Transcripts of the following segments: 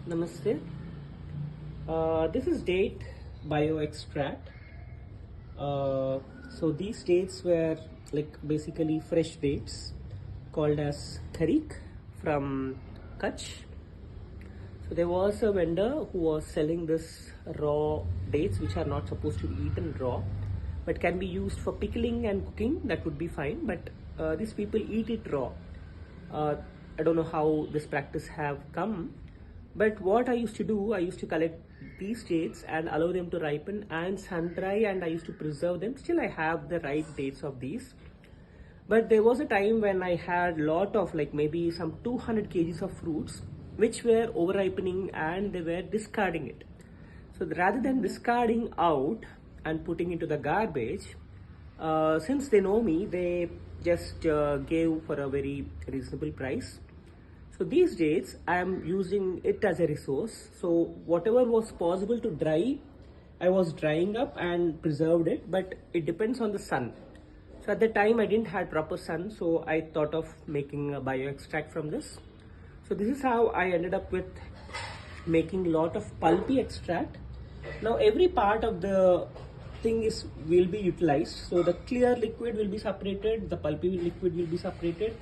Namaste. This is date bio extract. So these dates were like basically fresh dates called as tharik from Kutch. So there was a vendor who was selling this raw dates which are not supposed to be eaten raw but can be used for pickling and cooking. That would be fine, but these people eat it raw. I don't know how this practice have come, but what I used to do, I used to collect these dates and allow them to ripen and sun dry, and I used to preserve them. Still I have the ripe dates of these. But there was a time when I had lot of like maybe some 200 kgs of fruits which were over ripening and they were discarding it. So rather than discarding out and putting into the garbage, since they know me, they just gave for a very reasonable price. So these days I am using it as a resource. So whatever was possible to dry, I was drying up and preserved it, but it depends on the sun. So at the time I didn't have proper sun, so I thought of making a bio extract from this. So this is how I ended up with making lot of pulpy extract. Now every part of the thing will be utilized. So the clear liquid will be separated, the pulpy liquid will be separated.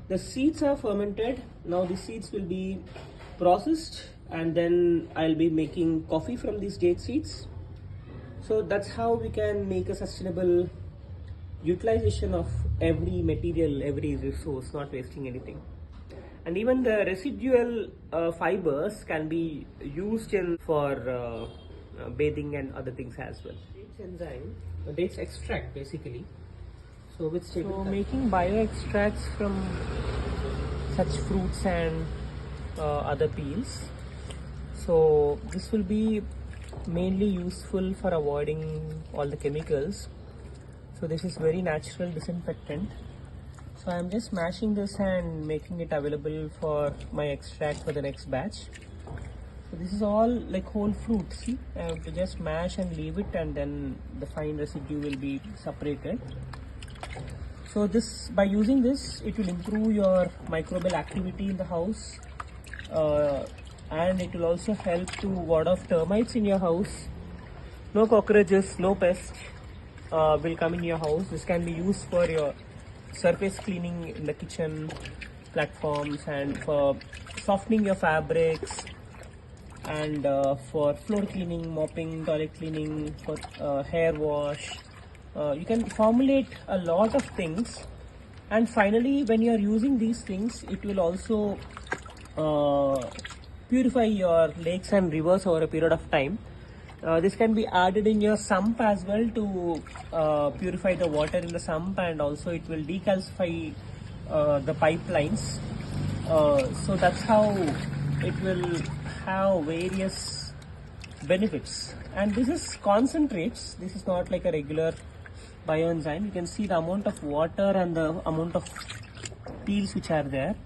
The seeds are fermented. Now the seeds will be processed and then I'll be making coffee from these date seeds. So that's how we can make a sustainable utilization of every material, every resource, not wasting anything. And even the residual fibers can be used for bathing and other things as well. Dates enzyme, dates extract basically. So making bio extracts from such fruits and other peels. So this will be mainly useful for avoiding all the chemicals. So this is very natural disinfectant. So I am just mashing this and making it available for my extract for the next batch. So this is all like whole fruit. See, I have to just mash and leave it, and then the fine residue will be separated. So this, by using this, it will improve your microbial activity in the house, and it will also help to ward off termites in your house. No cockroaches, no pests will come in your house. This can be used for your surface cleaning in the kitchen platforms, and for softening your fabrics, and for floor cleaning, mopping, toilet cleaning, for hair wash. You can formulate a lot of things, and finally when you are using these things, it will also purify your lakes and rivers over a period of time. This can be added in your sump as well to purify the water in the sump, and also it will decalcify the pipelines. So that's how it will have various benefits. And this is concentrates. This is not like a regular bioenzyme. You can see the amount of water and the amount of peels which are there.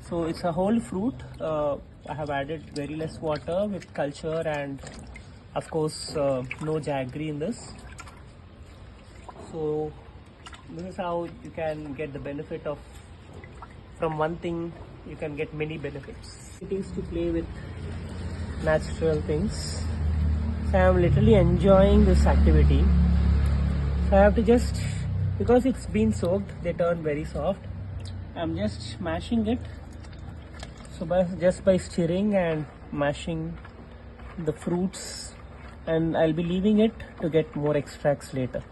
So it's a whole fruit. I have added very less water with culture, and of course no jaggery in this. So this is how you can get the benefit of, from one thing you can get many benefits. It is to play with natural things. So I am literally enjoying this activity. So I have to just, because it's been soaked, they turn very soft. I'm just mashing it. So just by stirring and mashing the fruits, and I'll be leaving it to get more extracts later.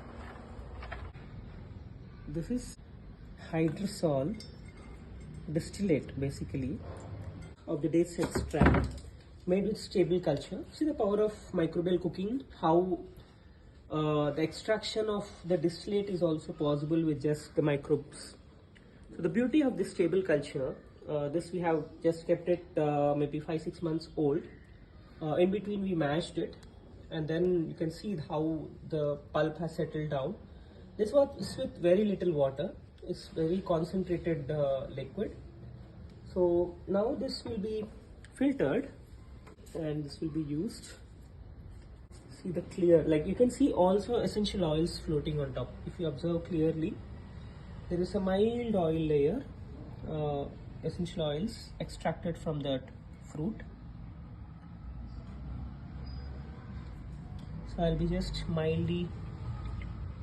This is Hydrol Distillate basically of the dates extract made with stable culture. See the power of microbial cooking, how the extraction of the distillate is also possible with just the microbes. So the beauty of this stable culture, this we have just kept it maybe 5-6 months old. In between we mashed it, and then you can see how the pulp has settled down. This was with very little water. It's very concentrated liquid. So now this will be filtered and this will be used. See the clear, like you can see also essential oils floating on top. If you observe clearly, there is a mild oil layer, essential oils extracted from that fruit. So I'll be just mildly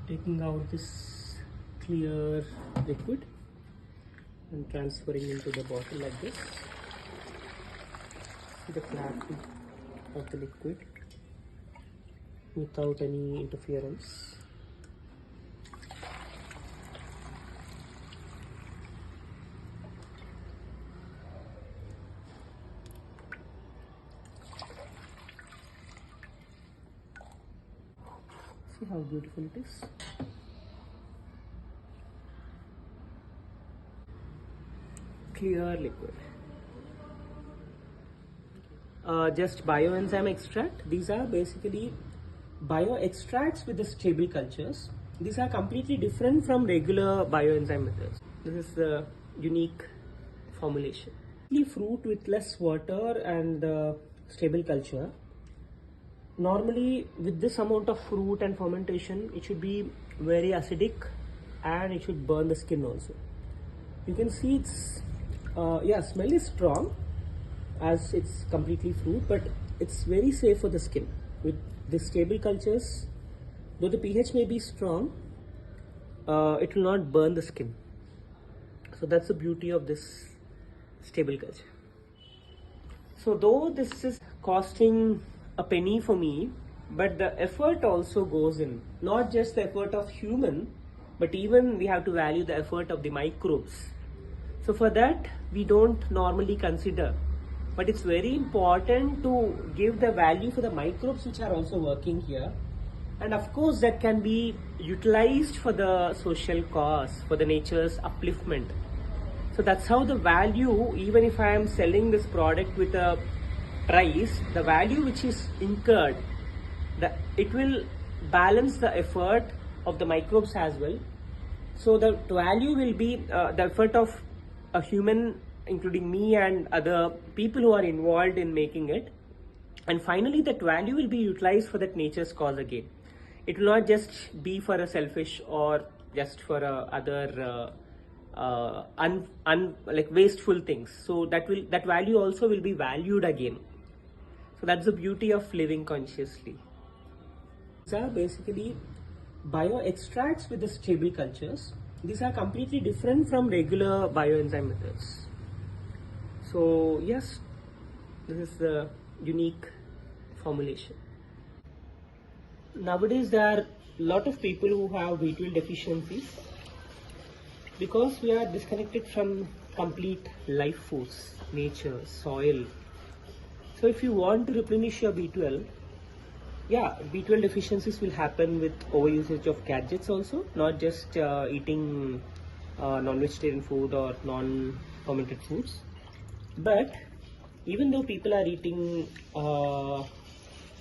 taking out this clear liquid and transferring into the bottle like this. See the clarity of the liquid without any interference. See how beautiful it is. Clear liquid. Just bioenzyme extract. These are basically bio extracts with the stable cultures. These are completely different from regular bioenzyme methods. This is the unique formulation. Fruit with less water and stable culture. Normally with this amount of fruit and fermentation, it should be very acidic and it should burn the skin also. You can see it's smell is strong as it's completely fruit, but it's very safe for the skin. With the stable cultures, though the pH may be strong, it will not burn the skin. So that's the beauty of this stable culture. So though this is costing a penny for me, but the effort also goes in. Not just the effort of human, but even we have to value the effort of the microbes. So for that, we don't normally consider. But it's very important to give the value for the microbes which are also working here. And of course, that can be utilized for the social cause, for the nature's upliftment. So that's how the value, even if I am selling this product with a price, the value which is incurred, it will balance the effort of the microbes as well. So the value will be the effort of a human, including me and other people who are involved in making it. And finally, that value will be utilized for that nature's cause again. It will not just be for a selfish or just for other like wasteful things. So that value also will be valued again. So that's the beauty of living consciously. These are basically bio extracts with the stable cultures. These are completely different from regular bioenzyme methods. So yes, this is the unique formulation. Nowadays there are a lot of people who have B12 deficiencies because we are disconnected from complete life force, nature, soil. So if you want to replenish your B12, B12 deficiencies will happen with overusage of gadgets also, not just eating non-vegetarian food or non-fermented foods. But even though people are eating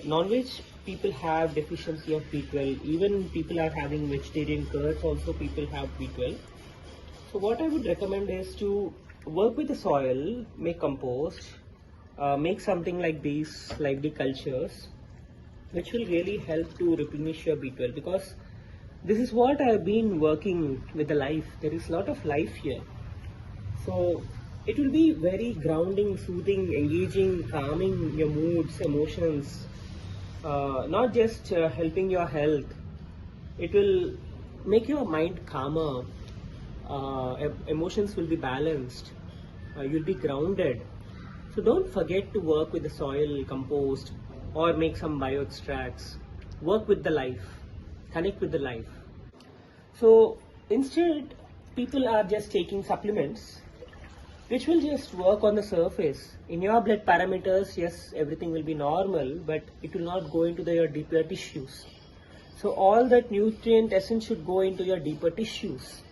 non-veg, people have deficiency of B12. Even people are having vegetarian curds also, people have B12. So what I would recommend is to work with the soil, make compost, make something like these lively cultures, which will really help to replenish your B12, because this is what I've been working with the life. There is a lot of life here. So it will be very grounding, soothing, engaging, calming your moods, emotions, not just helping your health. It will make your mind calmer, emotions will be balanced, you'll be grounded. So don't forget to work with the soil, compost, or make some bio extracts. Work with the life, connect with the life. So instead, people are just taking supplements which will just work on the surface. In your blood parameters, yes, everything will be normal, but it will not go into your deeper tissues. So all that nutrient essence should go into your deeper tissues.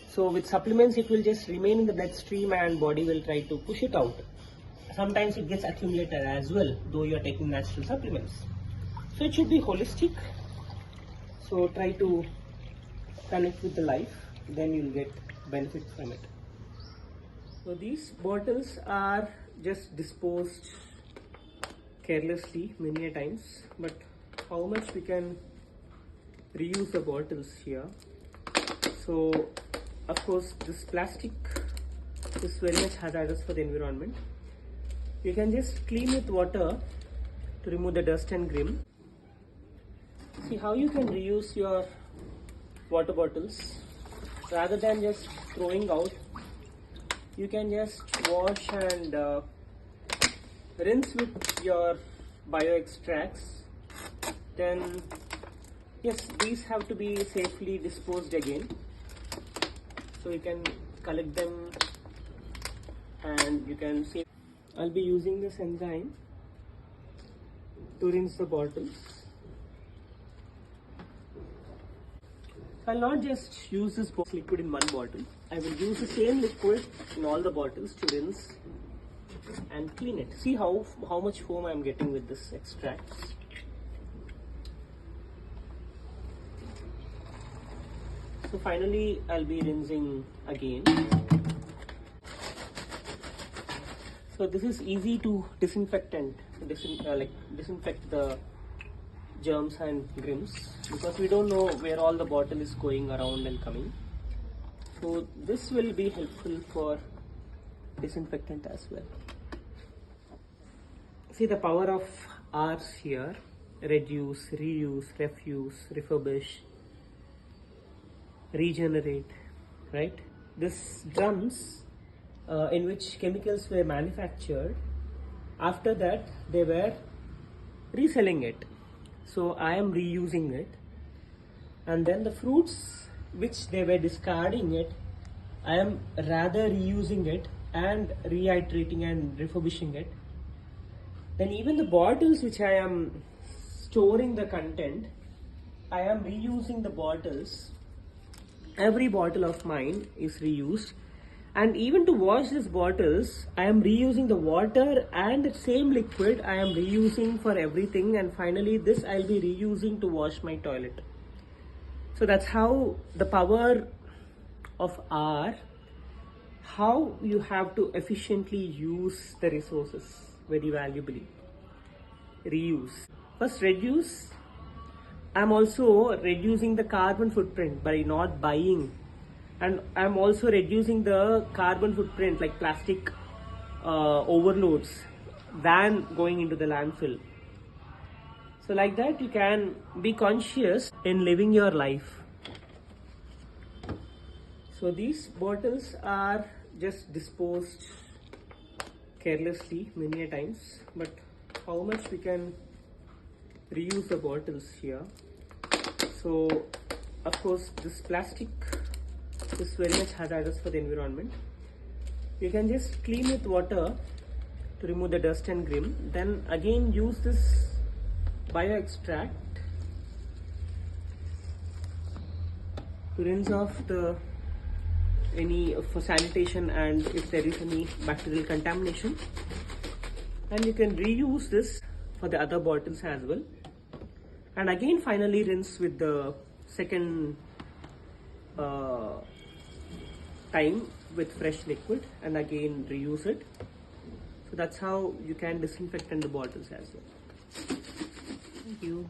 So with supplements, it will just remain in the bloodstream and body will try to push it out. Sometimes it gets accumulated as well, though you are taking natural supplements. So it should be holistic. So try to connect with the life, then you'll get benefit from it. So these bottles are just disposed carelessly many a times, but how much we can reuse the bottles here. So of course this plastic is very much hazardous for the environment. You can just clean with water to remove the dust and grime. See how you can reuse your water bottles. Rather than just throwing out, you can just wash and rinse with your bio extracts. Then yes, these have to be safely disposed again, so you can collect them and you can save. I'll be using this enzyme to rinse the bottles. I'll not just use this liquid in one bottle. I will use the same liquid in all the bottles to rinse and clean it. See how much foam I am getting with this extract. So finally I'll be rinsing again. So this is easy to disinfectant, disinfect the germs and grims, because we don't know where all the bottle is going around and coming. So this will be helpful for disinfectant as well. See the power of R's here: reduce, reuse, refuse, refurbish, regenerate, right? This drums in which chemicals were manufactured, after that they were reselling it. So I am reusing it, and then the fruits which they were discarding it, I am rather reusing it and reiterating and refurbishing it. Then even the bottles which I am storing the content, I am reusing the bottles. Every bottle of mine is reused, and even to wash these bottles, I am reusing the water and the same liquid I am reusing for everything, and finally this I'll be reusing to wash my toilet. So that's how the power of R, how you have to efficiently use the resources very valuably. Reuse. First, reduce. I'm also reducing the carbon footprint by not buying, and I'm also reducing the carbon footprint like plastic overloads than going into the landfill. So like that you can be conscious in living your life. So these bottles are just disposed carelessly many a times, but how much we can reuse the bottles here. So of course this plastic is very much hazardous for the environment. You can just clean with water to remove the dust and grime, then again use this bio extract to rinse off the for sanitation and if there is any bacterial contamination, and you can reuse this for the other bottles as well, and again finally rinse with the second time with fresh liquid and again reuse it. So that's how you can disinfect the bottles as well. Thank you.